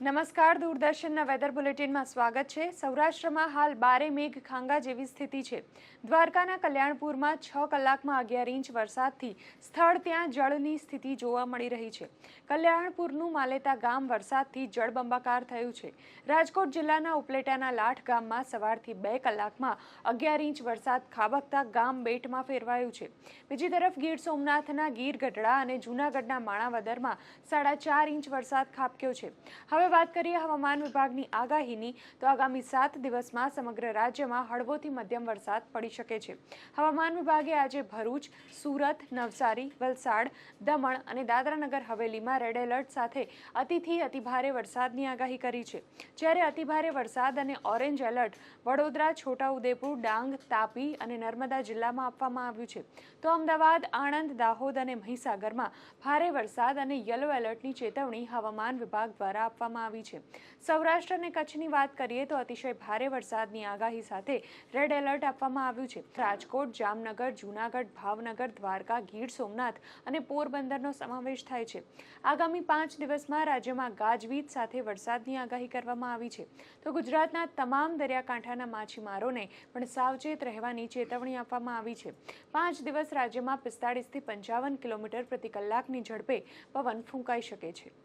નમસ્કાર, દૂરદર્શનના વેધર બુલેટિનમાં સ્વાગત છે। સૌરાષ્ટ્રમાં હાલ બારે મેઘ ખાંગા જેવી સ્થિતિ છે। દ્વારકાના કલ્યાણપુરમાં 6 કલાકમાં 11 ઇંચ વરસાદથી સ્થળ ત્યાં જળની સ્થિતિ જોવા મળી રહી છે। કલ્યાણપુરનું માલેતા ગામ વરસાદથી જળબંબાકાર થયું છે। રાજકોટ જિલ્લાના ઉપલેટાના લાઠ ગામમાં સવારથી 2 કલાકમાં 11 ઇંચ વરસાદ ખાબકતા ગામ બેટમાં ફેરવાયું છે। બીજી તરફ ગીર સોમનાથના ગીર ગઢડા અને જૂનાગઢના માણાવદરમાં 4.5 ઇંચ વરસાદ ખાબક્યો છે। હવે વાત કરીએ હવામાન વિભાગની આગાહીની તો આગામી 7 દિવસમાં સમગ્ર રાજ્યમાં હળવોથી મધ્યમ વરસાદ પડી શકે છે। હવામાન વિભાગે આજે ભરૂચ, સુરત, નવસારી, વલસાડ, દમણ અને દાદરાનગર હવેલીમાં રેડ એલર્ટ સાથે અતિથી અતિભારે વરસાદની આગાહી કરી છે, જ્યારે અતિભારે વરસાદ અને ઓરેન્જ એલર્ટ વડોદરા, છોટાઉદેપુર, ડાંગ, તાપી અને નર્મદા જિલ્લામાં આપવામાં આવ્યું છે। તો અમદાવાદ, આણંદ, દાહોદ અને મહીસાગરમાં ભારે વરસાદ અને યલો એલર્ટની ચેતવણી હવામાન વિભાગ દ્વારા આપવામાં આવી છે। સૌરાષ્ટ્ર અને કચ્છની વાત કરીએ તો અતિશય ભારે વરસાદની આગાહી સાથે રેડ એલર્ટ આપવામાં આવ્યું છે। રાજકોટ, જામનગર, જૂનાગઢ, ભાવનગર, દ્વારકા, ગીર સોમનાથ અને પોરબંદરનો સમાવેશ થાય છે। આગામી 5 દિવસમાં રાજ્યમાં ગાજવીજ સાથે વરસાદની આગાહી કરવામાં આવી છે। તો ગુજરાતના તમામ દરિયાકાંઠાના માછીમારોને પણ સાવચેત રહેવાની ચેતવણી આપવામાં આવી છે। 5 દિવસ રાજ્યમાં 45 થી 55 કિલોમીટર પ્રતિ કલાકની ઝડપે પવન ફૂંકાઈ શકે છે।